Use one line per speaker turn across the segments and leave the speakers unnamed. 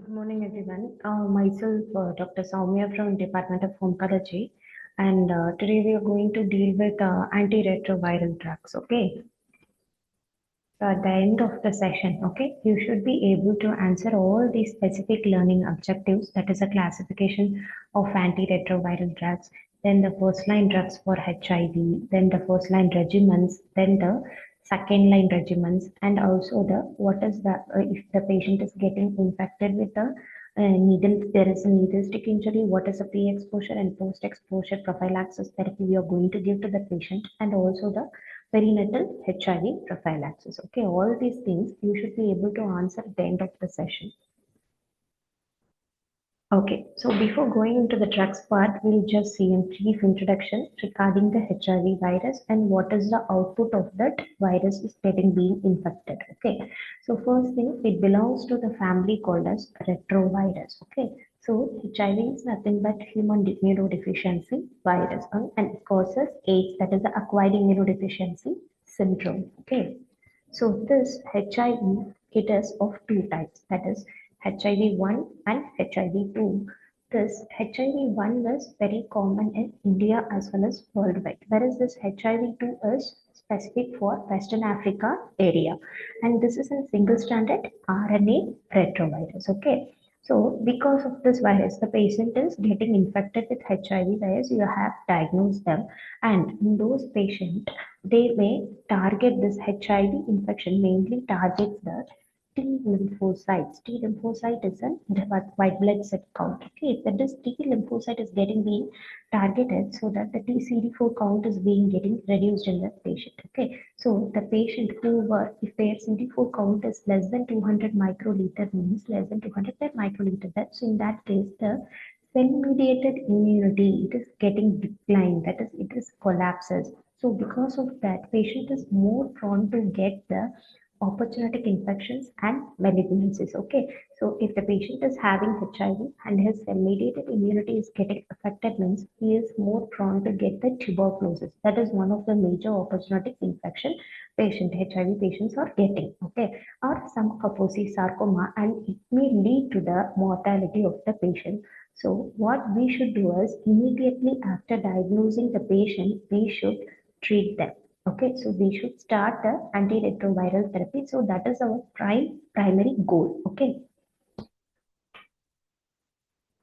Good morning, everyone. Myself, Dr. Sowmya from Department of Oncology, and today we are going to deal with antiretroviral drugs. Okay, so at the end of the session, okay, you should be able to answer all these specific learning objectives. That is a classification of antiretroviral drugs, then the first line drugs for HIV, then the first line regimens, then the second line regimens, and also the what is the if the patient is getting infected with the needle, there is a needle stick injury, what is the pre-exposure and post-exposure prophylaxis therapy we are going to give to the patient, and also the perinatal HIV prophylaxis. Okay, all these things you should be able to answer at the end of the session. Okay, so before going into the drugs part, we'll just see a brief introduction regarding the HIV virus and what is the output of that virus is getting being infected. Okay, so first thing, it belongs to the family called as retrovirus. Okay, so HIV is nothing but human immunodeficiency virus, and it causes AIDS, that is the acquired immunodeficiency syndrome. Okay, so this HIV, it is of two types, that is HIV-1 and HIV-2. This HIV-1 is very common in India as well as worldwide, whereas this HIV-2 is specific for Western Africa area, and this is a single-stranded RNA retrovirus. Okay, so because of this virus, the patient is getting infected with HIV virus. You have diagnosed them, and in those patients, they may target this HIV infection mainly targets the T lymphocytes. T lymphocyte is a white blood cell count. Okay, that is T lymphocyte is getting being targeted so that the TCD4 count is being getting reduced in the patient. Okay, so the patient who were, if their CD4 count is less than 200 microliter, means less than 200 microliter, that so in that case the cell-mediated immunity, it is getting declined, that is, it is collapses. So because of that, patient is more prone to get the opportunistic infections and malignancies. Okay, so if the patient is having HIV and his cell-mediated immunity is getting affected, means he is more prone to get the tuberculosis. That is one of the major opportunistic infection HIV patients are getting. Okay, or some Kaposi sarcoma, and it may lead to the mortality of the patient. So what we should do is immediately after diagnosing the patient, we should treat them. Okay, so we should start the antiretroviral therapy. So that is our primary goal. Okay,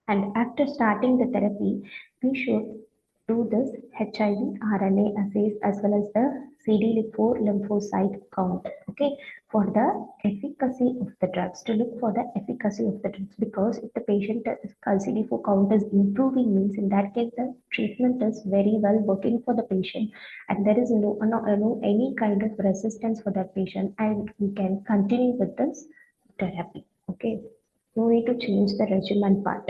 and after starting the therapy, we should do this HIV RNA assays as well as the CD4 lymphocyte count. Okay, for the efficacy of the drugs, to look for the efficacy of the drugs, because if the patient CD4 count is improving, means in that case the treatment is very well working for the patient, and there is no any kind of resistance for that patient, and we can continue with this therapy. Okay, no need to change the regimen part.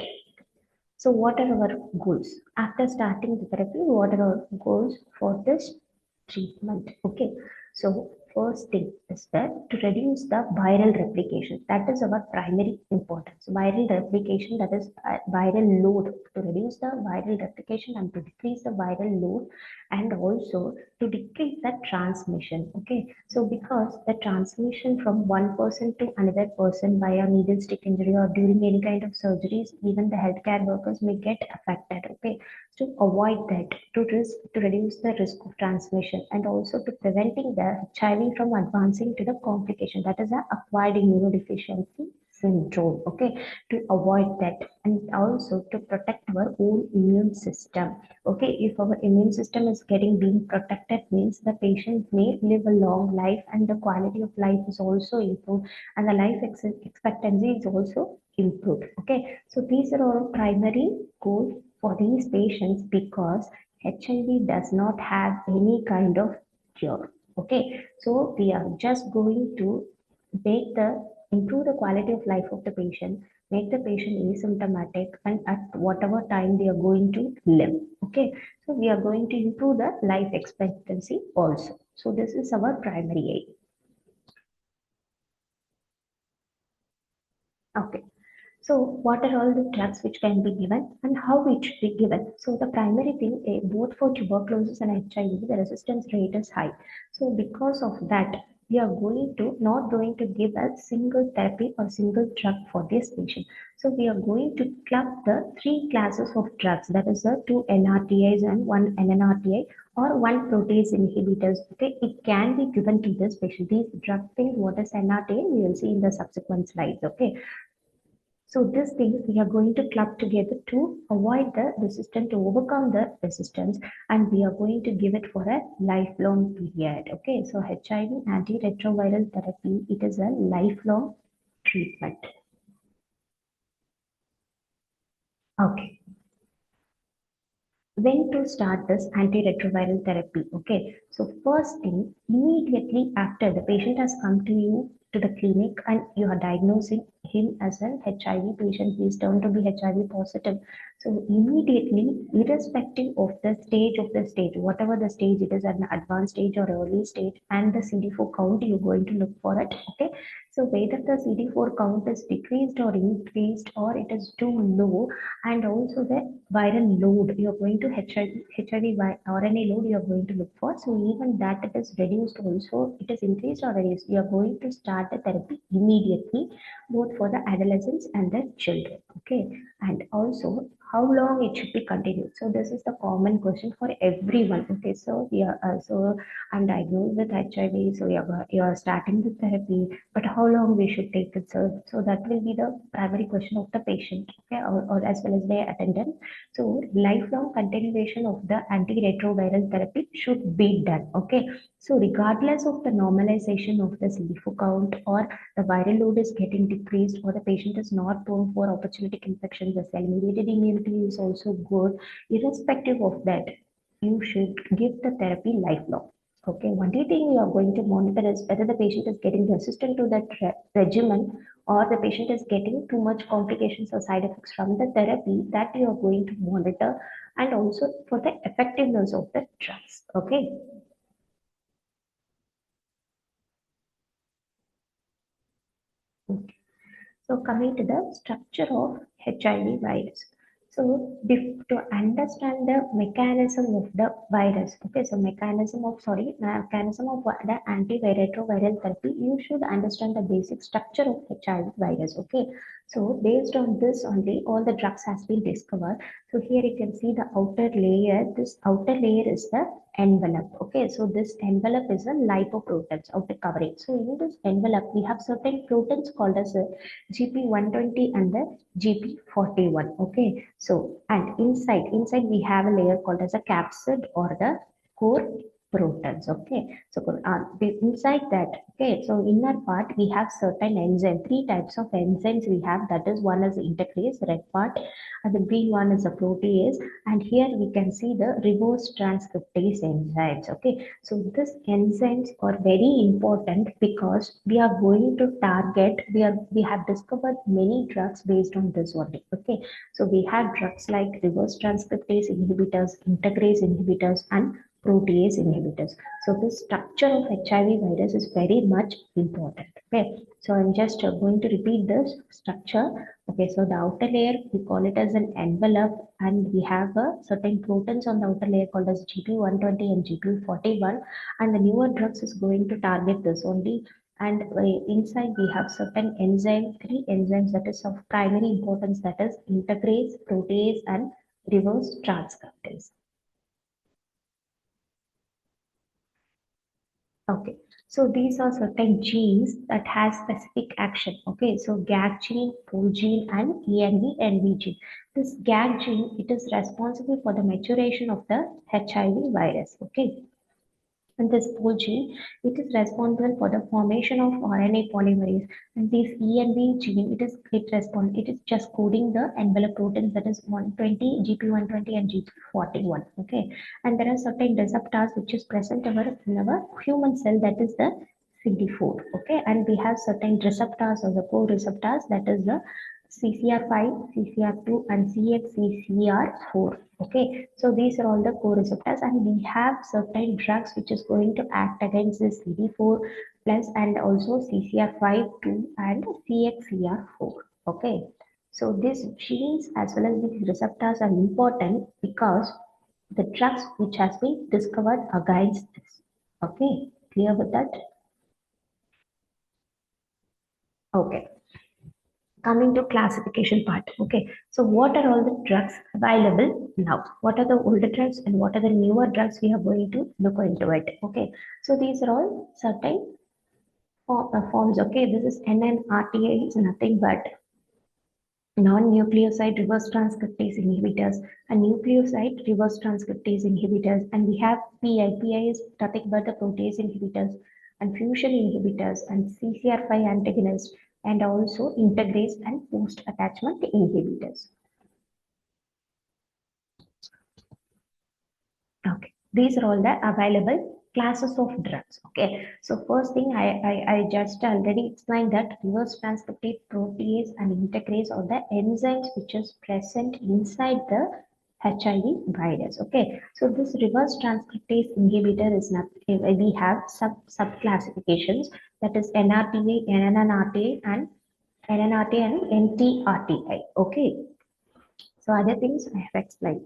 So what are our goals? After starting the therapy, what are our goals for this treatment? Okay, so first thing is that to reduce the viral replication. That is our primary importance. Viral replication, that is viral load. To reduce the viral replication and to decrease the viral load, and also to decrease the transmission. Okay, so because the transmission from one person to another person via needle stick injury or during any kind of surgeries, even the healthcare workers may get affected. Okay, to avoid that, to reduce the risk of transmission, and also to preventing the HIV from advancing to the complication, that is the acquired immunodeficiency syndrome. Okay, to avoid that, and also to protect our own immune system. Okay, if our immune system is getting being protected, means the patient may live a long life, and the quality of life is also improved, and the life expectancy is also improved. Okay, so these are all primary goals for these patients, because HIV does not have any kind of cure. Okay, so we are just going to make the improve the quality of life of the patient, make the patient asymptomatic, and at whatever time they are going to live. Okay, so we are going to improve the life expectancy also. So this is our primary aim. Okay, so what are all the drugs which can be given and how it should be given? So the primary thing, both for tuberculosis and HIV, the resistance rate is high. So because of that, we are going to not going to give a single therapy or single drug for this patient. So we are going to club the three classes of drugs, that is the two NRTIs and one NNRTI or one protease inhibitors. Okay, it can be given to this patient. These drug things, what is NRTI, we will see in the subsequent slides. Okay, so these things we are going to club together to avoid the resistance, to overcome the resistance, and we are going to give it for a lifelong period. Okay, so HIV antiretroviral therapy, it is a lifelong treatment. Okay, when to start this antiretroviral therapy? Okay, so first thing, immediately after the patient has come to you to the clinic and you are diagnosing him as an HIV patient, he is turned to be HIV positive. So immediately, irrespective of the stage, whatever the stage it is, an advanced stage or early stage, and the CD4 count, you're going to look for it. Okay, so whether the CD4 count is decreased or increased or it is too low, and also the viral load, you're going to RNA load you're going to look for. So even that it is reduced also, it is increased or reduced, you're going to start the therapy immediately, both for the adolescents and the children. Okay, and also how long it should be continued. So this is the common question for everyone. Okay, so so I'm diagnosed with HIV, so you're starting the therapy, but how long we should take it, sir? So that will be the primary question of the patient, okay, or as well as their attendant. So lifelong continuation of the antiretroviral therapy should be done. Okay, so regardless of the normalization of the CD4 count or the viral load is getting decreased or the patient is not prone for opportunistic infection, the cell mediated immunity is also good. Irrespective of that, you should give the therapy lifelong. Okay, only thing you are going to monitor is whether the patient is getting resistant to that regimen or the patient is getting too much complications or side effects from the therapy, that you are going to monitor, and also for the effectiveness of the drugs. Okay. So coming to the structure of HIV virus. So to understand the mechanism of the virus, okay, so mechanism of the antiretroviral therapy, you should understand the basic structure of HIV virus. Okay, so based on this only, all the drugs has been discovered. So here you can see the outer layer. This outer layer is the envelope. Okay, so this envelope is a lipoproteins outer covering. So in this envelope, we have certain proteins called as a GP120 and the GP41. Okay, so and inside we have a layer called as a capsid or the core proteins. Okay, so inside that, okay, so inner part we have certain enzyme, three types of enzymes we have. That is, one is integrase, red part, and the green one is a protease, and here we can see the reverse transcriptase enzymes. Okay, so these enzymes are very important because we are going to target, we have discovered many drugs based on this only. Okay, so we have drugs like reverse transcriptase inhibitors, integrase inhibitors, and protease inhibitors. So the structure of HIV virus is very much important. Okay, so I'm just going to repeat this structure. Okay, so the outer layer, we call it as an envelope, and we have a certain proteins on the outer layer called as GP120 and GP41, and the newer drugs is going to target this only. And inside we have certain enzyme, three enzymes that is of primary importance, that is integrase, protease, and reverse transcriptase. Okay, so these are certain genes that has specific action. Okay, so GAG gene, POL gene, and ENV NV gene. This GAG gene, it is responsible for the maturation of the HIV virus. Okay, and this POL gene, it is responsible for the formation of RNA polymerase. And this ENV gene, it is just coding the envelope proteins, that is 120, GP120 and GP41. Okay, and there are certain receptors which is present in our human cell, that is the CD4. Okay, and we have certain receptors or the co-receptors, that is the CCR5, CCR2, and CXCCR4. Okay, so these are all the co-receptors, and we have certain drugs which is going to act against the CD4 plus and also CCR5, 2, and CXCR4. Okay, so these genes as well as these receptors are important because the drugs which has been discovered against this. Okay, clear with that? Okay, coming to classification part. Okay, so what are all the drugs available now? What are the older drugs and what are the newer drugs? We are going to look into it. Okay, so these are all certain forms. Okay, this is NNRTA is nothing but non-nucleoside reverse transcriptase inhibitors and nucleoside reverse transcriptase inhibitors, and we have PI is nothing but the protease inhibitors and fusion inhibitors and CCR5 antagonists and also integrase and post attachment inhibitors. Okay, these are all the available classes of drugs. Okay, so first thing I just already explained that reverse transcriptase protease and integrase are the enzymes which is present inside the HIV virus. Okay, so this reverse transcriptase inhibitor is not, we have sub classifications, that is NRTA, NNRTA and NNRTA and NTRTI. Okay, so other things I have explained.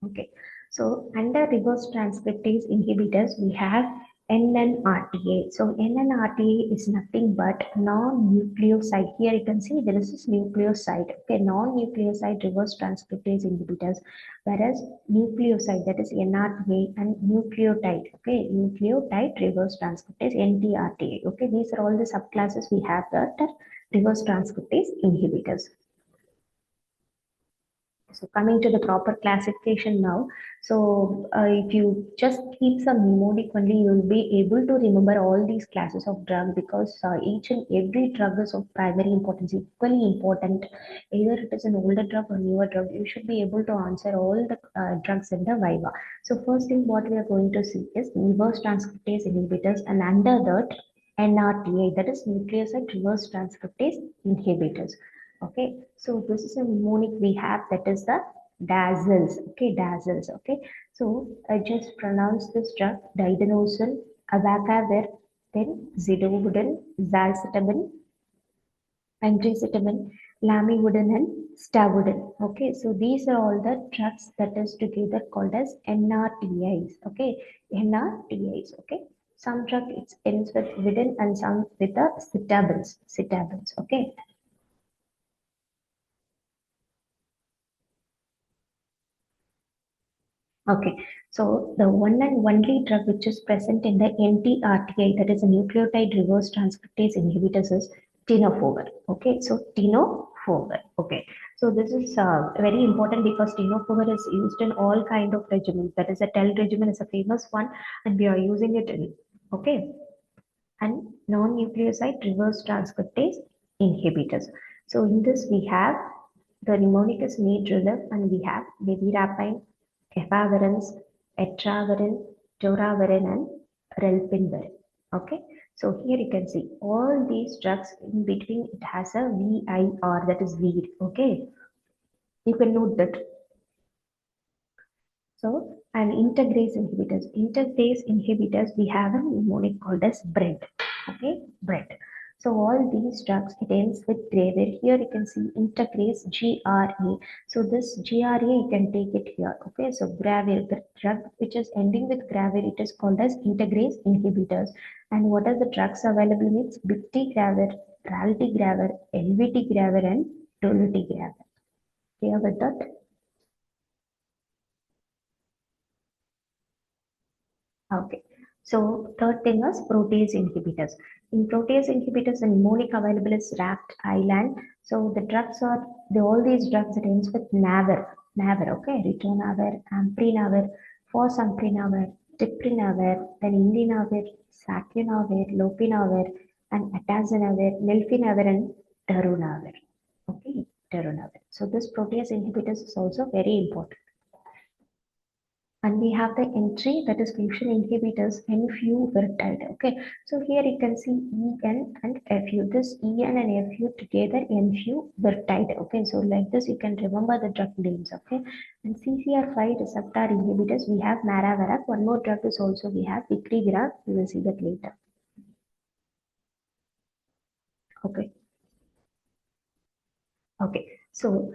Okay, so under reverse transcriptase inhibitors, we have NNRTA. So NNRTA is nothing but non-nucleoside. Here you can see there is this nucleoside. Okay, non-nucleoside reverse transcriptase inhibitors, whereas nucleoside, that is NRTA, and nucleotide. Okay, nucleotide reverse transcriptase NTRTA. Okay, these are all the subclasses we have that are reverse transcriptase inhibitors. So coming to the proper classification now. So if you just keep some mnemonic only, you will be able to remember all these classes of drug, because each and every drug is of primary importance, equally important. Either it is an older drug or newer drug, you should be able to answer all the drugs in the Viva. So first thing what we are going to see is reverse transcriptase inhibitors, and under that NRTA, that is nucleoside reverse transcriptase inhibitors. Okay, so this is a mnemonic we have, that is the dazzles. Okay, dazzles. Okay, so I just pronounce this drug diadenosine, abacavir, then zidovudin, zalcitabine, antricitabine, lamivudin, and stavudin. Okay, so these are all the drugs that is together called as NRTIs. Okay, NRTIs. Okay, some drug it ends with vidin and some with the citabins. Citabins. Okay. Okay, so the one and only drug which is present in the NTRTI, that is a nucleotide reverse transcriptase inhibitors, is tenofovir. Okay, so tenofovir. Okay, so this is very important because tenofovir is used in all kind of regimens. That is a TEL regimen is a famous one, and we are using it in. Okay, and non-nucleoside reverse transcriptase inhibitors. So in this we have the mnemonic is made relief, and we have nevirapine, efavirenz, etravirin, doravirin, and relpinvirin. Okay, so here you can see all these drugs in between it has a VIR, that is weed. Okay, you can note that. So, and integrase inhibitors, we have a mnemonic called as bread. Okay, bread. So all these drugs, it ends with gravir. Here you can see integrase GRA. So this GRA, you can take it here. Okay, so gravir, the drug which is ending with gravir, it is called as integrase inhibitors. And what are the drugs available? Means bictegravir, raltegravir, elvitegravir, and dolutegravir. Clear with that? Okay. So third thing is protease inhibitors. In protease inhibitors, the mnemonic available is RAPT island. So the drugs are all these drugs that ends with NAVIR. NAVIR, okay, ritonavir, amprinavir, fosamprinavir, tiprinavir, then indinavir, sacuinavir, lopinavir, and atazanavir, nilfinavir, and darunavir. Okay, darunavir. So this protease inhibitors is also very important. And we have the entry, that is fusion inhibitors, NFU vertide. Okay, so here you can see EN and FU. This EN and FU together, NFU vertide. Okay, so like this you can remember the drug names. Okay, and CCR5 receptor inhibitors, we have Maravirac. One more drug is also we have Vicrivirac. We will see that later. Okay. Okay, so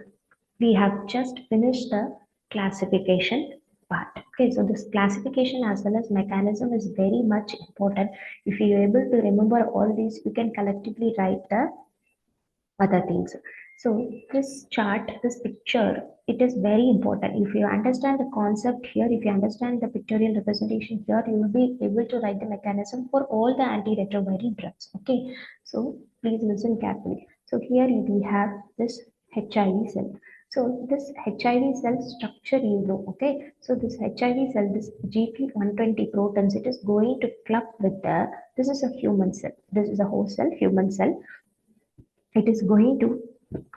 we have just finished the classification. part. Okay, so this classification as well as mechanism is very much important. If you're able to remember all these, you can collectively write the other things. So this chart, this picture, it is very important. If you understand the concept here, if you understand the pictorial representation here, you will be able to write the mechanism for all the antiretroviral drugs. Okay, so please listen carefully. So here we have this HIV cell. So this HIV cell structure you know, okay. So this HIV cell, this GP120 proteins, it is going to club with the, this is a human cell. This is a host cell, human cell. It is going to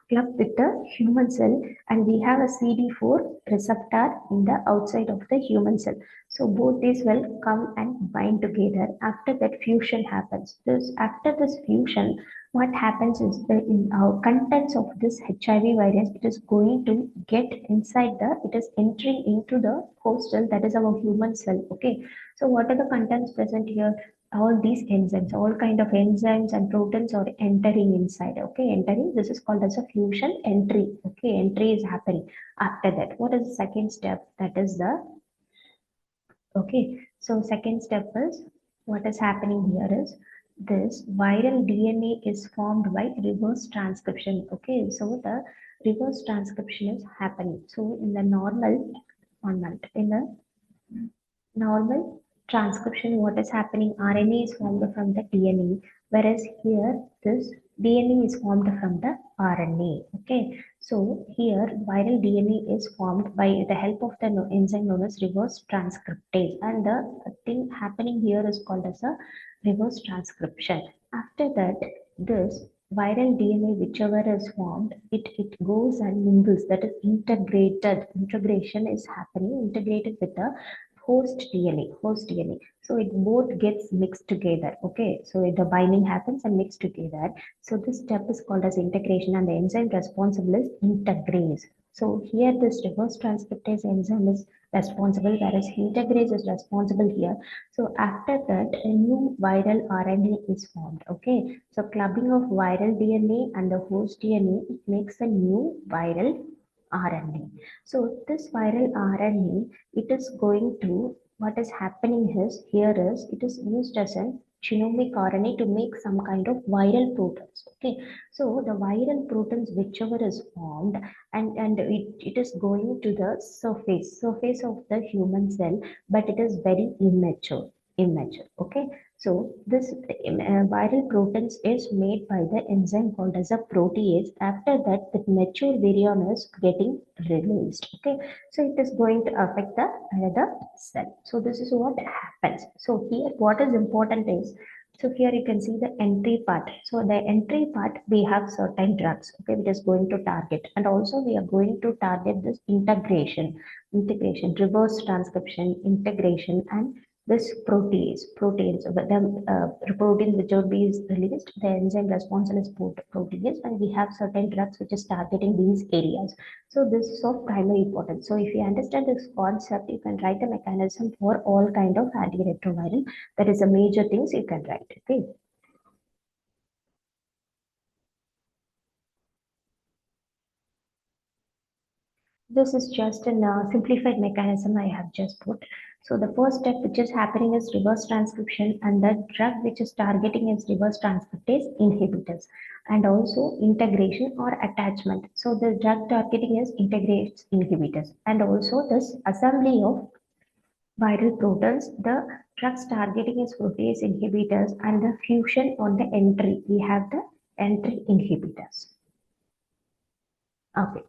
club with the human cell, and we have a CD4 receptor in the outside of the human cell. So both these will come and bind together. After that fusion happens. After this fusion, what happens is the contents of this HIV virus, it is going to get inside it is entering into the host cell, that is our human cell. Okay. So what are the contents present here? All these enzymes, all kind of enzymes and proteins are entering inside. Okay, entering. This is called as a fusion entry. Okay, entry is happening. After that, what is the second step? That is the okay. So second step is what is happening here is this viral DNA is formed by reverse transcription. Okay, so the reverse transcription is happening. So in the normal, 1 month in the normal transcription, what is happening? RNA is formed from the DNA, whereas here this DNA is formed from the RNA. Okay, so here viral DNA is formed by the help of the enzyme known as reverse transcriptase, and the thing happening here is called as a reverse transcription. After that, this viral DNA, whichever is formed, it goes and mingles, that is integrated. Integration is happening, integrated with the host DNA. So it both gets mixed together. Okay, so the binding happens and mixed together. So this step is called as integration, and the enzyme responsible is integrase. So here this reverse transcriptase enzyme is responsible, whereas integrase is responsible here. So after that, a new viral RNA is formed. Okay, so clubbing of viral DNA and the host DNA, it makes a new viral RNA. So this viral RNA, it is going to, what is happening is here is it is used as a genomic RNA to make some kind of viral proteins. Okay, so the viral proteins whichever is formed, and it is going to the surface of the human cell, but it is very immature. Okay, so this viral proteins is made by the enzyme called as a protease. After that, the mature virion is getting released. Okay, so it is going to affect the another cell. So this is what happens. So here, what is important is, so here you can see the entry part. So the entry part, we have certain drugs. Okay, which is going to target, and also we are going to target this integration, reverse transcription, integration, and this proteins, but the protein which will be released, the enzyme responsible is protease, and we have certain drugs which is targeting these areas. So this is of primary importance. So if you understand this concept, you can write a mechanism for all kind of antiretroviral. That is the major things you can write. Okay. This is just a simplified mechanism I have just put. So the first step which is happening is reverse transcription, and the drug which is targeting is reverse transcriptase inhibitors, and also integration or attachment. So the drug targeting is integrase inhibitors, and also this assembly of viral proteins. The drugs targeting is protease inhibitors, and the fusion on the entry, we have the entry inhibitors. Okay.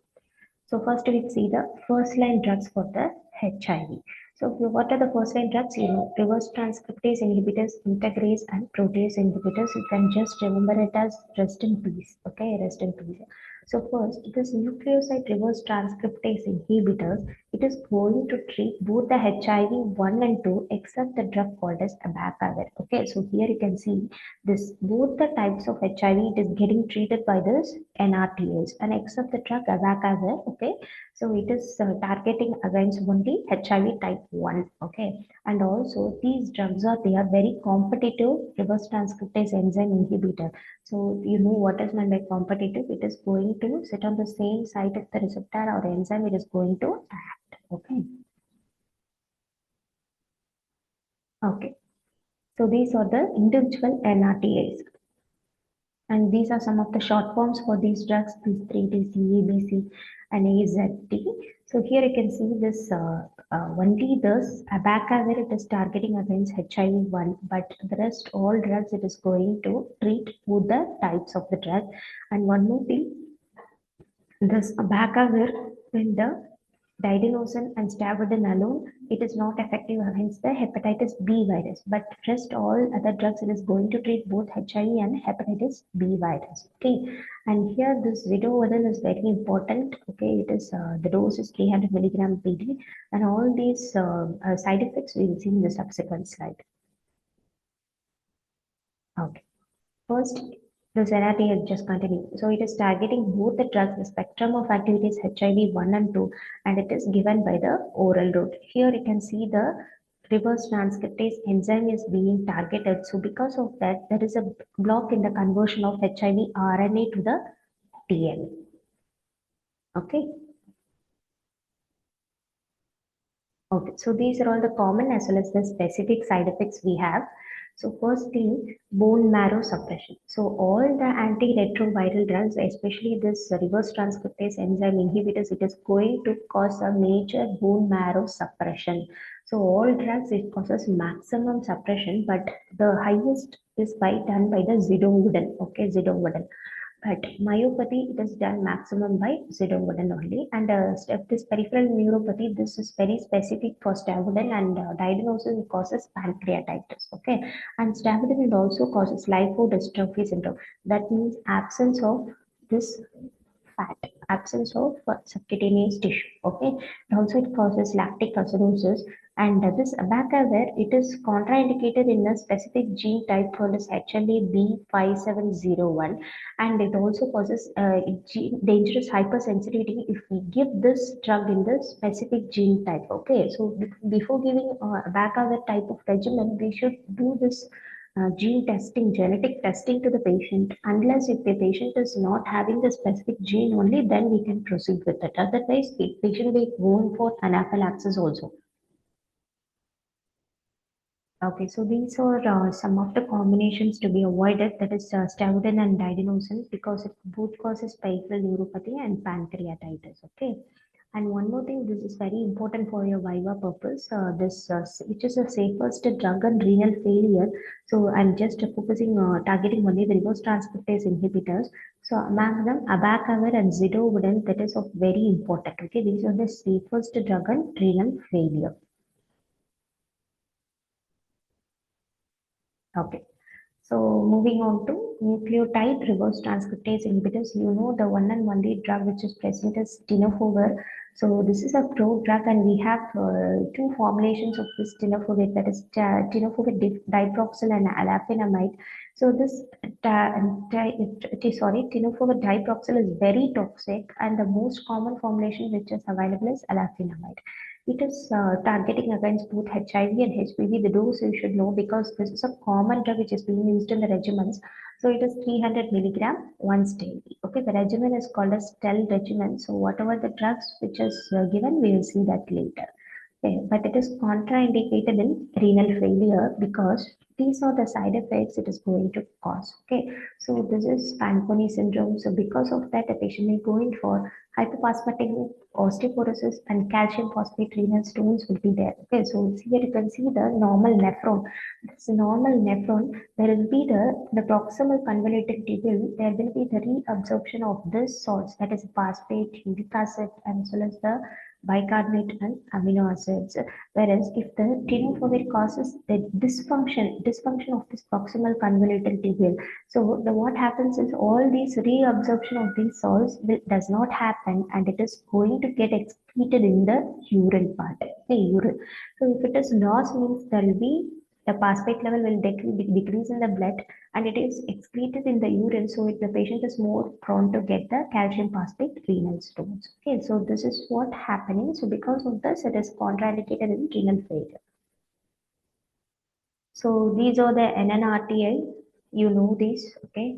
So first we see the first line drugs for the HIV. So what are the first line drugs? You know, reverse transcriptase inhibitors, integrase, and protease inhibitors. You can just remember it as rest in peace. Okay, rest in peace. So first, this nucleoside reverse transcriptase inhibitors, it is going to treat both the HIV 1 and 2 except the drug called as abacavir. Okay, so here you can see this both the types of HIV, it is getting treated by this NRTS, and except the drug abacavir. Okay, so it is targeting against only HIV type 1. Okay, and also these drugs are, they are very competitive reverse transcriptase enzyme inhibitor. So you know what is meant by competitive? It is going to sit on the same site of the receptor or enzyme it is going to act. Okay. Okay. So these are the individual NRTAs. And these are some of the short forms for these drugs, these three, TC, ABC, and AZT. So here you can see this only this abacavir it is targeting against HIV-1, but the rest all drugs it is going to treat with the types of the drug. And one more thing, this abacavir when the didenosine and stavudine alone, it is not effective against the hepatitis B virus, but rest all other drugs it is going to treat both HIV and hepatitis B virus. Okay, and here this zidovudine is very important. Okay, it is the dose is 300 milligram PD, and all these side effects we will see in the subsequent slide. Okay. First, the Zenati has just continued. So it is targeting both the drugs, the spectrum of activities HIV 1 and 2, and it is given by the oral route. Here you can see the reverse transcriptase enzyme is being targeted. So because of that, there is a block in the conversion of HIV RNA to the DNA. Okay. Okay, so these are all the common as well as the specific side effects we have. So first thing, bone marrow suppression. So all the antiretroviral drugs, especially this reverse transcriptase enzyme inhibitors, it is going to cause a major bone marrow suppression. So all drugs, it causes maximum suppression, but the highest is done by the zidovudine. Okay, zidovudine. But myopathy, it is done maximum by zidovudine only. And this peripheral neuropathy, this is very specific for stavudine and diagnosis causes pancreatitis. Okay, and stavudine also causes lipodystrophy syndrome. That means absence of this fat, absence of subcutaneous tissue. Okay, and also it causes lactic acidosis. And this abacavir, it is contraindicated in a specific gene type called as HLA-B5701, and it also causes dangerous hypersensitivity if we give this drug in the specific gene type. Okay, so before giving abacavir type of regimen, we should do this gene testing, genetic testing to the patient. Unless if the patient is not having the specific gene only, then we can proceed with it. Otherwise, the patient will go for anaphylaxis also. Okay, so these are some of the combinations to be avoided. That is stavudine and didenosine because it both causes peripheral neuropathy and pancreatitis. Okay, and one more thing, this is very important for your Viva purpose. Which is the safest drug and renal failure. So I'm just focusing targeting only the reverse transcriptase inhibitors. So among them, abacavir and zidovudine, that is of very important. Okay, these are the safest drug and renal failure. Okay. So moving on to nucleotide reverse transcriptase inhibitors, you know the one and only drug which is present is tenofovir. So this is a pro drug, and we have two formulations of this tenofovir, that is tenofovir diproxil and alafenamide. So this tenofovir diproxil is very toxic, and the most common formulation which is available is alafenamide. It is targeting against both HIV and HPV. The dose you should know because this is a common drug which is being used in the regimens. So it is 300 milligram once daily. Okay, the regimen is called as TEL regimen. So whatever the drugs which is given, we will see that later. Okay, but it is contraindicated in renal failure because these are the side effects it is going to cause. Okay, so this is Fanconi syndrome. So because of that, a patient may go in for hypophosphatemia, osteoporosis, and calcium phosphate renal stones will be there. Okay, so here you can see the normal nephron. This normal nephron, there will be the proximal convoluted tubule. There will be the reabsorption of this salts, that is phosphate, uric acid, and as well as the bicarbonate and amino acids. Whereas if the tenofovir causes the dysfunction of this proximal convoluted tubule, so what happens is all these reabsorption of these salts does not happen, and it is going to get excreted in the urine part, the urine. So if it is lost, means there will be the phosphate level will decrease in the blood, and it is excreted in the urine, so the patient is more prone to get the calcium phosphate renal stones. Okay, so this is what happening. So because of this, it is contraindicated in renal failure. So these are the NNRTI. You know these, okay?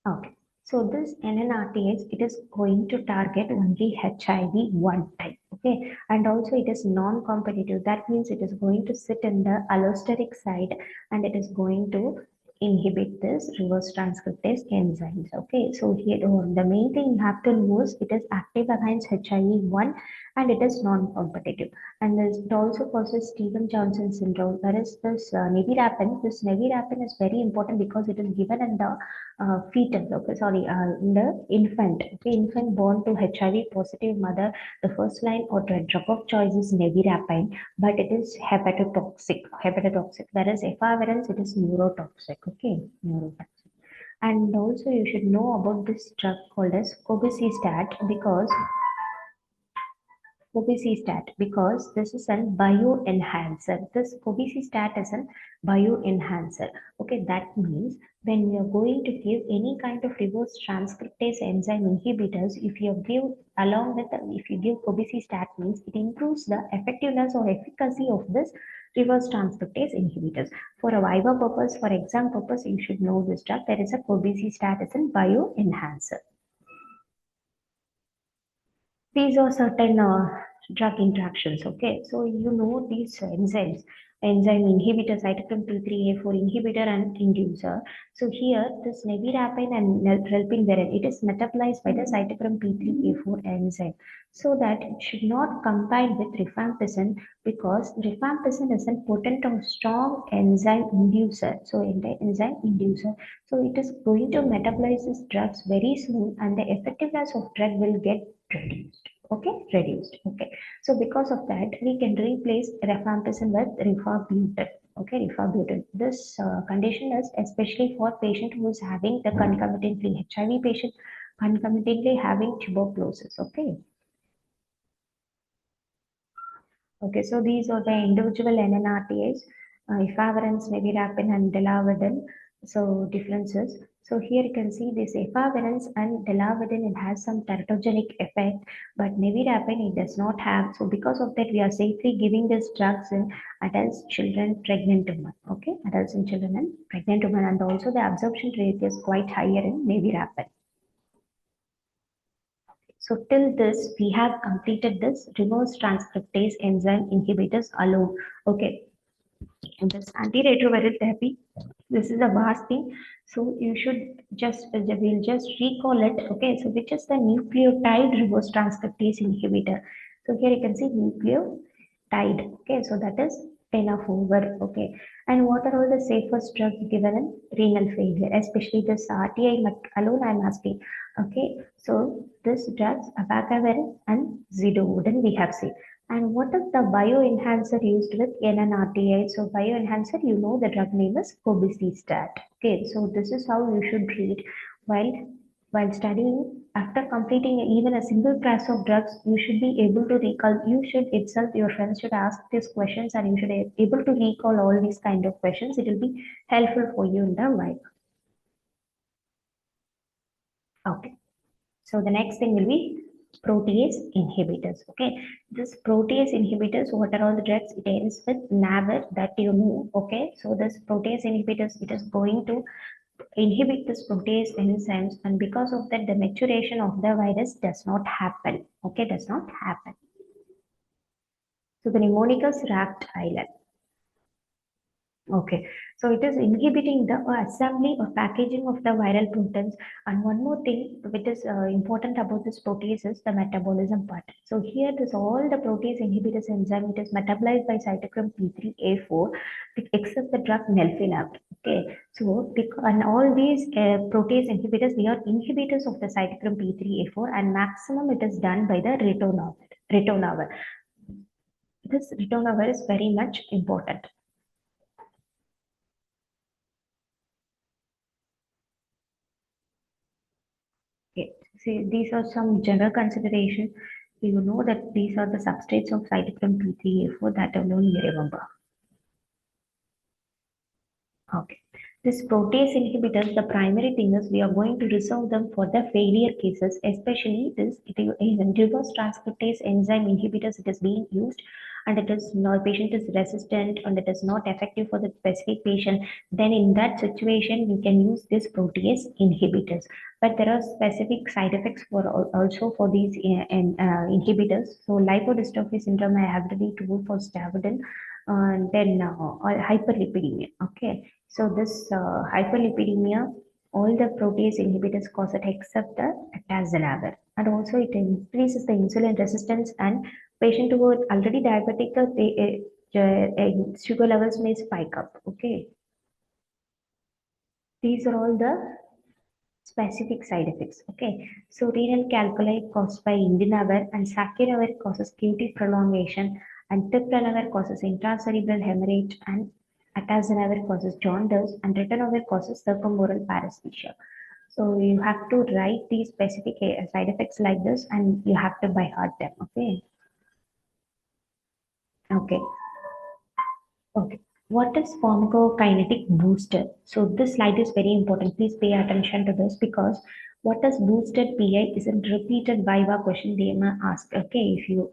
Okay. So this NNRTS, it is going to target only HIV one type. Okay, and also it is non-competitive. That means it is going to sit in the allosteric side and it is going to inhibit this reverse transcriptase enzymes. Okay, so here the main thing you have to know is it is active against HIV-1 and it is non-competitive. And it also causes Stevens-Johnson syndrome. Whereas this nevirapine is very important because it is given in the fetus. Okay, sorry, in the infant. Okay, infant born to HIV positive mother, the first line or the drug of choice is nevirapine, but it is hepatotoxic. Whereas efavirenz, it is neurotoxic. Okay, neurotoxic. And also you should know about this drug called as cobicistat because this is a bioenhancer. This cobicistat is a bioenhancer. Okay, that means when you're going to give any kind of reverse transcriptase enzyme inhibitors, if you give cobicistat means it improves the effectiveness or efficacy of this reverse transcriptase inhibitors. For a viva purpose, for exam purpose, you should know this drug. There is a cobicistat as a bioenhancer. These are certain drug interactions. Okay, so you know these enzyme inhibitor, cytochrome P3A4 inhibitor and inducer. So here this nevirapine and relpinvirin, it is metabolized by the cytochrome P3A4 enzyme. So that it should not combine with rifampicin because rifampicin is a potent or strong enzyme inducer. So enzyme inducer. So it is going to metabolize these drugs very soon and the effectiveness of drug will get reduced. Okay, so because of that we can replace rifampicin with rifabutin. Okay, rifabutin. This condition is especially for patient who is having the concomitantly HIV patient concomitantly having tuberculosis. Okay, so these are the individual NNRTIs, efavirenz, nevirapine, and delavidin. So differences. So here you can see this efavirenz and delavidin, it has some teratogenic effect, but nevirapine it does not have. So because of that, we are safely giving these drugs in adults, children, pregnant women. Okay, adults and children and pregnant women, and also the absorption rate is quite higher in nevirapine. So till this, we have completed this reverse transcriptase enzyme inhibitors alone. Okay, and this antiretroviral therapy, this is a vast thing. So you should we'll just recall it. Okay, so which is the nucleotide reverse transcriptase inhibitor. So here you can see nucleotide. Okay, so that is tenofovir. Okay, and what are all the safest drugs given in renal failure, especially this RTI alone? I'm asking. Okay, so this drugs abacavir and zidovudin we have seen. And what is the bioenhancer used with NNRTI? So bioenhancer, you know the drug name is cobicistat. Okay, so this is how you should read while while studying. After completing even a single class of drugs, you should be able to recall. You should itself, your friends should ask these questions, and you should be able to recall all these kind of questions. It will be helpful for you in the life. Okay. So the next thing will be protease inhibitors. Okay, this protease inhibitors, what are all the drugs? It ends with NAVIR, that you know. Okay, so this protease inhibitors, it is going to inhibit this protease enzymes, and because of that, the maturation of the virus does not happen. Okay, does not happen. So the pneumococcal wrapped island. Okay, so it is inhibiting the assembly or packaging of the viral proteins. And one more thing which is important about this protease is the metabolism part. So here this all the protease inhibitors enzyme, it is metabolized by cytochrome P3A4 except the drug nelfinab. Okay, so and all these protease inhibitors, they are inhibitors of the cytochrome P3A4 and maximum it is done by the ritonavir. This ritonavir is very much important. Okay. See, these are some general considerations. You know that these are the substrates of cytochrome P3A4 that alone you remember. Okay. This protease inhibitors, the primary thing is we are going to reserve them for the failure cases, especially this in reverse transcriptase enzyme inhibitors it is being used and it is no patient is resistant and it is not effective for the specific patient, then in that situation we can use this protease inhibitors. But there are specific side effects for also for these inhibitors. So lipodystrophy syndrome I have already told for stavudin, then hyperlipidemia. Okay, so this hyperlipidemia, all the protease inhibitors cause it except the atazanavir, and also it increases the insulin resistance, and patient who are already diabetic, sugar levels may spike up. Okay, these are all the specific side effects. Okay, so renal calculi caused by indinavir and sacuravir causes QT prolongation, and tipralavir causes intracerebral hemorrhage, and atazanavir causes jaundice, and ritonavir causes circumoral paresthesia. So you have to write these specific side effects like this, and you have to by heart them. Okay. Okay. Okay. What is pharmacokinetic booster? So this slide is very important. Please pay attention to this, because what is boosted PI is a repeated viva question they may ask. Okay, if you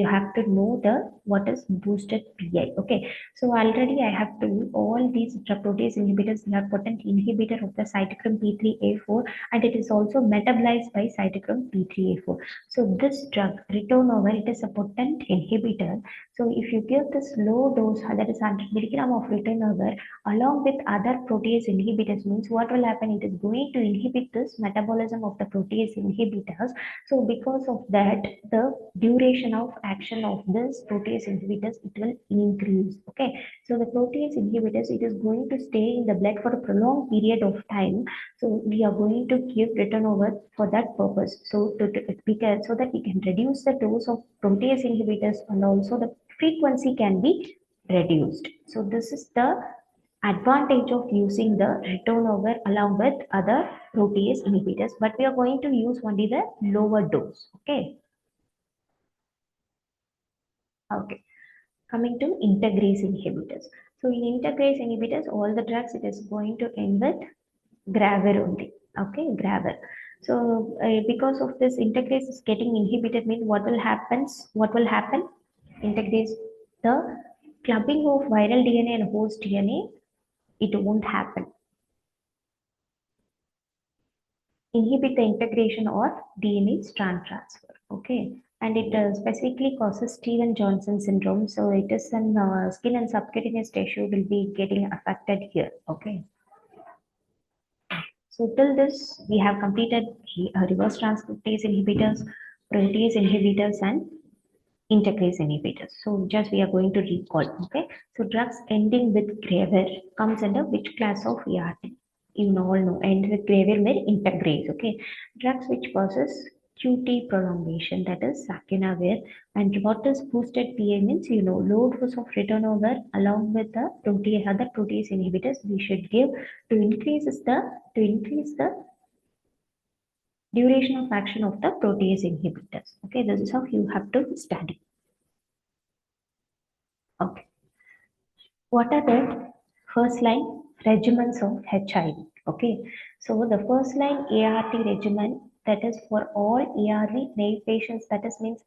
have to know the what is boosted PI. Okay, so already I have to all these drug protease inhibitors, they are potent inhibitor of the cytochrome P3A4, and it is also metabolized by cytochrome P3A4. So this drug ritonavir, it is a potent inhibitor. So if you give this low dose, that is 100 milligram of ritonavir, along with other protease inhibitors, means what will happen? It is going to inhibit this metabolism of the protease inhibitors. So because of that, the duration of action of this protease inhibitors, it will increase. Okay. So the protease inhibitors, it is going to stay in the blood for a prolonged period of time. So we are going to give ritonavir for that purpose. So because so that we can reduce the dose of protease inhibitors, and also the frequency can be reduced. So this is the advantage of using the ritonavir along with other protease inhibitors, but we are going to use only the lower dose. Okay. Okay. Coming to integrase inhibitors. So in integrase inhibitors, all the drugs, it is going to end with graver only. Okay, graver. So because of this integrase is getting inhibited, means what will happen? What will happen? Integrase, the clubbing of viral DNA and host DNA, it won't happen. Inhibit the integration or DNA strand transfer. Okay, and it specifically causes Steven Johnson syndrome. So it is an skin and subcutaneous tissue will be getting affected here. Okay. So till this, we have completed reverse transcriptase inhibitors, protease inhibitors, and integrase inhibitors. So just we are going to recall. Okay. So drugs ending with graver comes under which class of ERT? You all know, end with graver means integrase. Okay. Drugs which causes QT prolongation, that is sacuravir, and what is boosted PA means, low dose of ritonavir along with the protease, other protease inhibitors we should give to increase the duration of action of the protease inhibitors. Okay, this is how you have to study. Okay. What are the first line regimens of HIV? Okay, so the first line ART regimen, that is for all ARV naive patients, that is means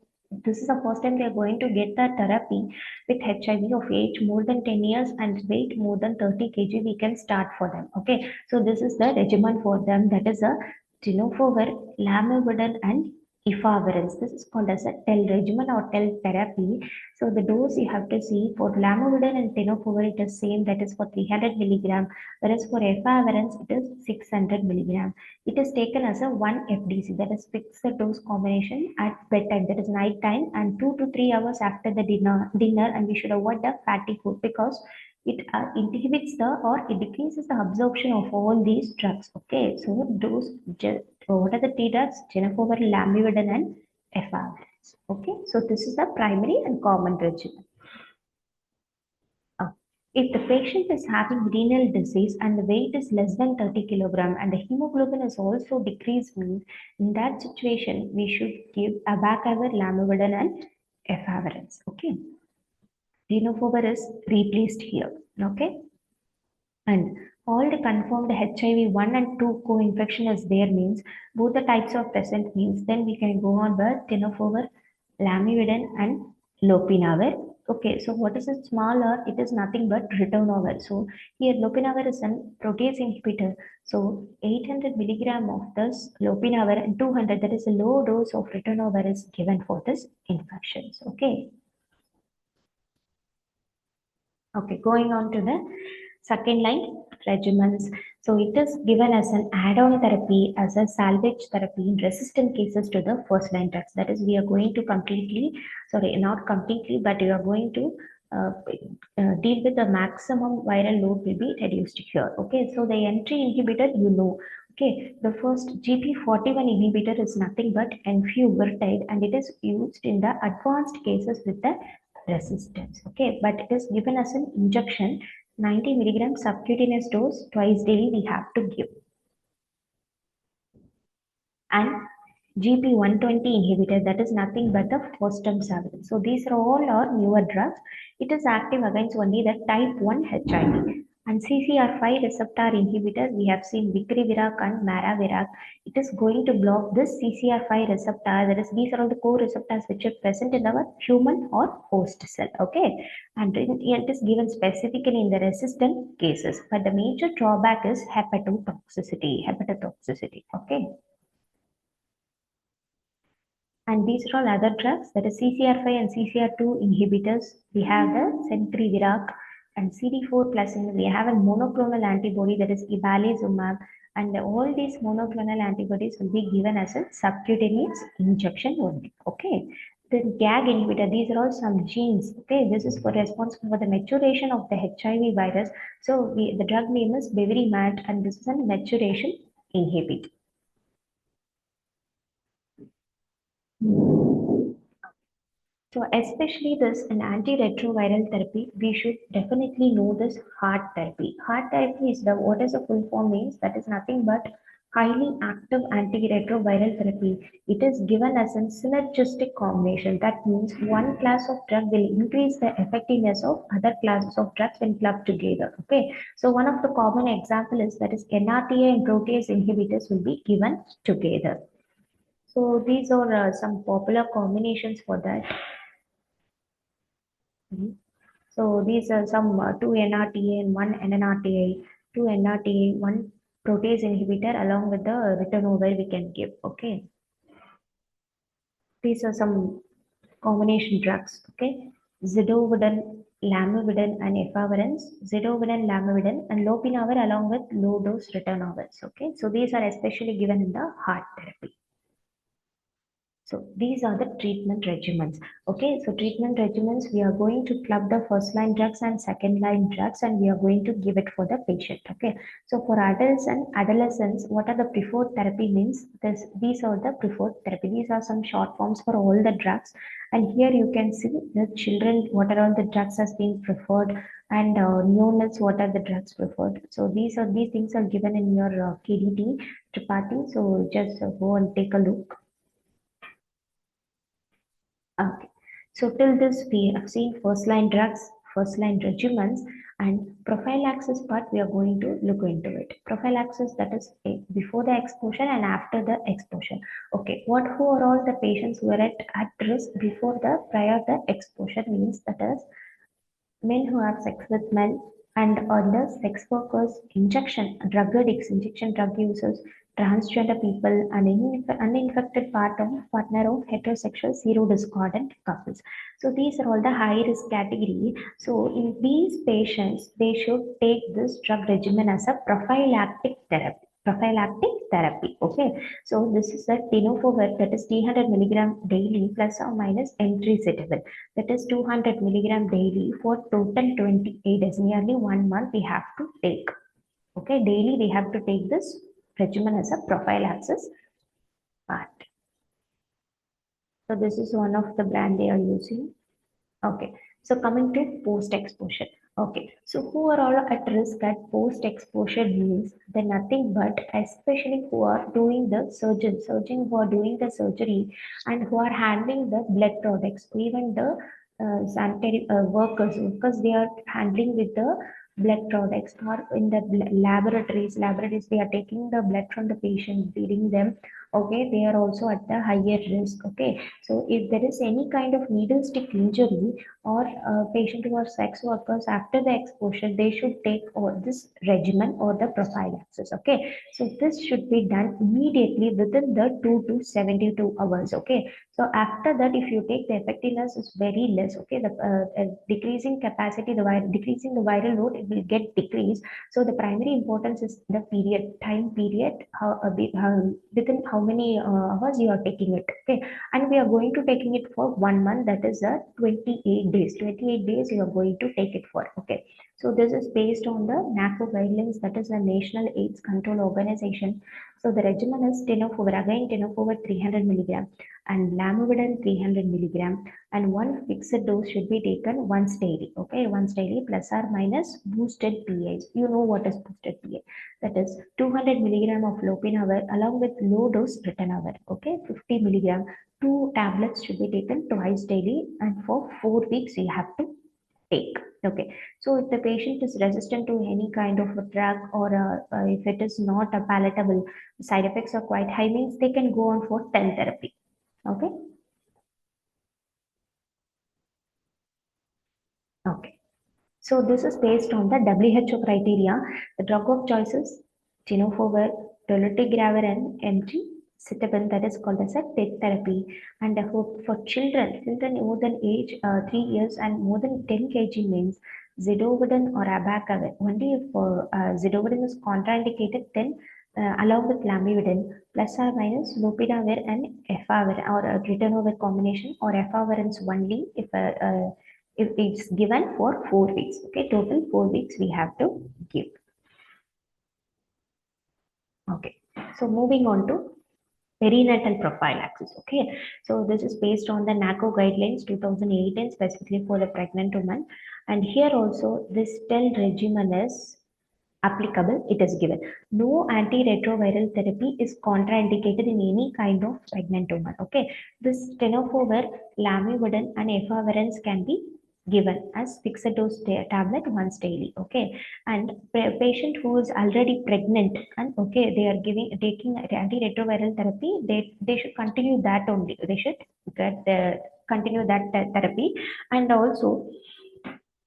this is the first time they are going to get the therapy with HIV of age more than 10 years and weight more than 30 kg, we can start for them. Okay, so this is the regimen for them, that is a tenofovir, lamivudine, and efavirenz. This is called as a TEL regimen or TEL therapy. So the dose you have to see for lamivudine and tenofovir, it is same, that is for 300 milligram, whereas for efavirenz it is 600 milligram. It is taken as a 1 FDC, that is fixed dose combination at bedtime, that is night time, and 2 to 3 hours after the dinner, and we should avoid the fatty food because it inhibits the or it decreases the absorption of all these drugs. Okay, so those what are the three drugs? Tenofovir, lamivudine, and efavirenz. Okay, so this is the primary and common regimen. Uh, If the patient is having renal disease and the weight is less than 30 kilogram and the hemoglobin is also decreased, means in that situation we should give abacavir, lamivudine, and efavirenz. Okay, tenofovir is replaced here. Okay, and all the confirmed HIV 1 and 2 co-infection is there, means both the types are present, means then we can go on with tenofovir, lamivudine, and lopinavir. Okay, so what is a small R? It is nothing but ritonavir. So here lopinavir is an protease inhibitor. So 800 milligram of this lopinavir and 200, that is a low dose of ritonavir is given for this infections. Okay. Okay, going on to the second line regimens. So it is given as an add-on therapy, as a salvage therapy in resistant cases to the first line drugs. That is, we are going to completely, sorry, not completely, but we are going to uh, deal with the maximum viral load will be reduced here. Okay, so the entry inhibitor, you know. Okay, the first GP41 inhibitor is nothing but enfuvirtide, and it is used in the advanced cases with the resistance. Okay, but it is given as an injection, 90 milligram subcutaneous dose twice daily we have to give. And GP120 inhibitor, that is nothing but the fostemsavir. So these are all our newer drugs. It is active against only the type 1 HIV. And CCR5 receptor inhibitor, we have seen Vicrivirac and Maravirac. It is going to block this CCR5 receptor. That is, these are all the core receptors which are present in our human or host cell. Okay, and it is given specifically in the resistant cases. But the major drawback is hepatotoxicity. Hepatotoxicity. Okay. And these are all other drugs, that is CCR5 and CCR2 inhibitors. We have the Centrivirac and CD4 plus, and we have a monoclonal antibody, that is ibalizumab. And all these monoclonal antibodies will be given as a subcutaneous injection only. Okay. The GAG inhibitor, these are all some genes. Okay, this is for responsible for the maturation of the HIV virus. So the drug name is Beverimat, and this is a maturation inhibitor. So especially this in antiretroviral therapy, we should definitely know this heart therapy. Heart therapy is the what is the full form means, that is nothing but highly active antiretroviral therapy. It is given as a synergistic combination. That means one class of drug will increase the effectiveness of other classes of drugs when clubbed together. Okay. So one of the common example is that is NRTA and protease inhibitors will be given together. So these are some popular combinations for that. Mhm. So these are some two NRTA and one NNRTA, two NRTA, one protease inhibitor along with the ritonavir we can give. Okay, these are some combination drugs. Okay, zidovudin, lamivudin, and efavirenz, zidovudin, lamivudin, and lopinavir along with low dose ritonavir. Okay, so these are especially given in the heart therapy. So these are the treatment regimens. Okay, so treatment regimens, we are going to club the first line drugs and second line drugs, and we are going to give it for the patient. Okay, so for adults and adolescents, what are the preferred therapy means? These are the preferred therapy. These are some short forms for all the drugs. And here you can see the children, what are all the drugs has been preferred, and neonates, what are the drugs preferred. So these things are given in your KDT triparty. So just go and take a look. Okay. So till this we have seen first line drugs, first line regimens, and prophylaxis part we are going to look into it. Prophylaxis, that is before the exposure and after the exposure. Okay, who are all the patients who are at risk before the prior the exposure means, that is men who have sex with men, and other sex workers, injection drug addicts, injection drug users, transgender people, and uninfected partner of heterosexual serodiscordant couples. So these are all the high risk category. So in these patients, they should take this drug regimen as a prophylactic therapy. Prophylactic therapy. Okay. So this is a tenofovir, that is 300 milligram daily plus or minus entry, that is 200 milligram daily for total 28 days, nearly 1 month we have to take. Okay, daily we have to take this regimen as a prophylaxis part. So this is one of the brand they are using. Okay, so coming to post-exposure. Okay, so who are all at risk at post-exposure means they're nothing but especially who are doing the surgeon who are doing the surgery and who are handling the blood products, even the sanitary workers, because they are handling with the blood products, or in the laboratories, they are taking the blood from the patient, feeding them, Okay, they are also at the higher risk. Okay, so if there is any kind of needle stick injury or patient who are sex workers after the exposure, they should take this regimen or the prophylaxis. Okay, so this should be done immediately within the 2 to 72 hours. Okay, so after that, if you take, the effectiveness is very less. Okay, the decreasing capacity, decreasing the viral load, it will get decreased. So the primary importance is the time period, within how many hours you are taking it. Okay, and we are going to taking it for 1 month. That is 28 days. 28 days you are going to take it for. Okay, so this is based on the NACO guidelines. That is the National AIDS Control Organization. So the regimen is tenofovir, again tenofovir 300 milligram and lamivudine 300 milligram, and one fixed dose should be taken once daily. Okay, once daily plus or minus boosted pH. You know what is boosted pH? That is 200 milligram of lopinavir along with low dose ritonavir. Okay, 50 milligram. Two tablets should be taken twice daily, and for 4 weeks you have to take. Okay, so if the patient is resistant to any kind of a drug, or if it is not a palatable, side effects are quite high, means they can go on for 10 therapy. Okay. Okay. So this is based on the WHO criteria. The drug of choices, tenofovir, dolutegravir, and MG-citabine, that is called as a TED therapy. And for children more than age 3 years and more than 10 kg means zidovudine or abacavir. Only if zidovudine is contraindicated, then along with lamivudine plus or minus lopinavir and efavir, or a ritonavir combination, or efavirenz only if it's given for 4 weeks. Okay, total 4 weeks we have to give. Okay, so moving on to perinatal prophylaxis. Okay, so this is based on the NACO guidelines 2018, specifically for the pregnant woman, and here also this TEL regimen is applicable. It is given. No antiretroviral therapy is contraindicated in any kind of pregnant woman. Okay, this tenofovir, lamivudine, and efavirenz can be given as fixed dose tablet once daily. Okay, and patient who is already pregnant and okay, they are giving taking antiretroviral therapy, they should continue that only. They should get continue that therapy. And also,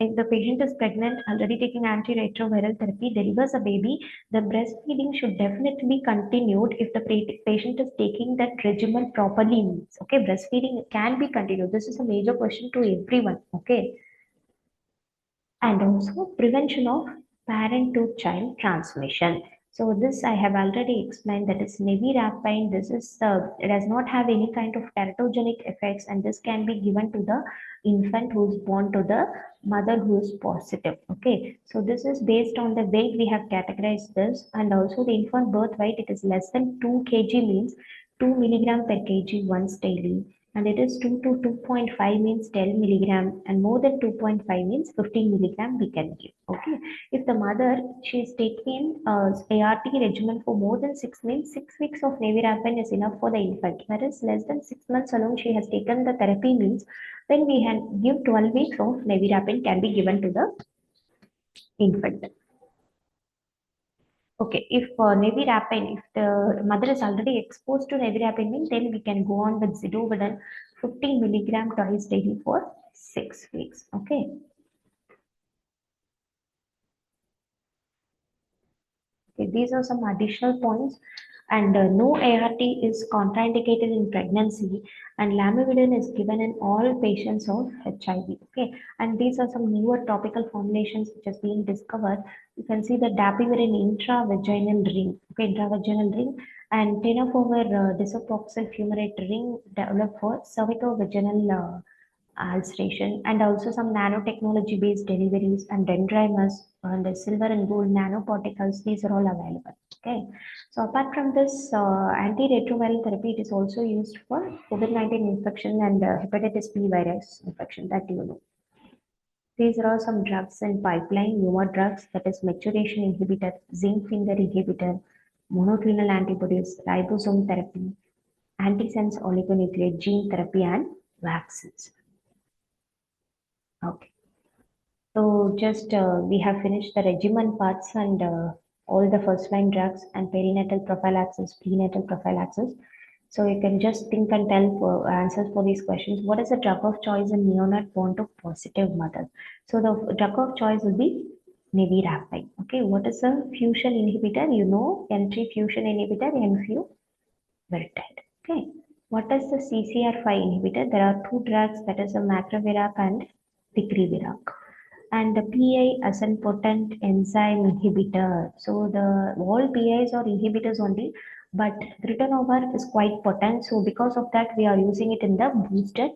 if the patient is pregnant, already taking antiretroviral therapy, delivers a baby, the breastfeeding should definitely be continued if the patient is taking that regimen properly. Means, okay, breastfeeding can be continued. This is a major question to everyone. Okay, and also prevention of parent to child transmission. So this I have already explained, that is nevirapine. This is it does not have any kind of teratogenic effects, and this can be given to the infant who is born to the mother who is positive. Okay, so this is based on the weight we have categorized this, and also the infant birth weight. It is less than 2 kg means 2 milligram per kg once daily, and it is 2 to 2.5 means 10 milligram, and more than 2.5 means 15 milligram we can give. Okay, if the mother, she is taking ART regimen for more than 6 means 6 weeks of nevirapine is enough for the infant, whereas less than 6 months alone she has taken the therapy means, then we can give 12 weeks of nevirapine can be given to the infant. Okay, if nevirapine, if the mother is already exposed to nevirapine, then we can go on with zidovudine 15 milligram twice daily for 6 weeks. Okay, okay, these are some additional points. And no ART is contraindicated in pregnancy, and lamivudine is given in all patients of HIV. Okay, and these are some newer topical formulations which has been discovered. You can see the dapivirine intravaginal ring, okay, intravaginal ring, and tenofovir disoproxil fumarate ring developed for cervicovaginal ulceration, and also some nanotechnology based deliveries and dendrimers and the silver and gold nanoparticles. These are all available. Okay, so apart from this antiretroviral therapy, it is also used for COVID-19 infection and hepatitis B virus infection, that you know. These are all some drugs in pipeline, newer drugs, that is maturation inhibitor, zinc finger inhibitor, monoclonal antibodies, ribosome therapy, antisense oligonucleotide gene therapy, and vaccines. Okay. So just we have finished the regimen parts and all the first line drugs and perinatal prophylaxis, prenatal prophylaxis. So you can just think and tell for answers for these questions. What is the drug of choice in neonate born to positive mother? So the drug of choice will be nevirapine. Okay, what is a fusion inhibitor? You know, N3 fusion inhibitor, NFU, Veltide. Okay, what is the CCR5 inhibitor? There are two drugs, that is a macrovirac and ticrivirac. And the PI as an potent enzyme inhibitor. So the all PIs are inhibitors only, but ritonavir is quite potent. So because of that, we are using it in the boosted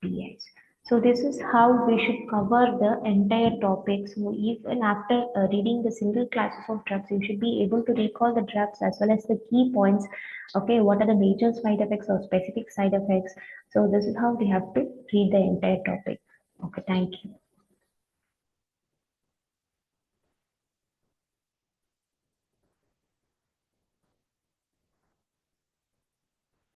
PIs. So this is how we should cover the entire topic. So even after reading the single classes of drugs, you should be able to recall the drugs as well as the key points. Okay, what are the major side effects or specific side effects? So this is how we have to read the entire topic. Okay, thank you.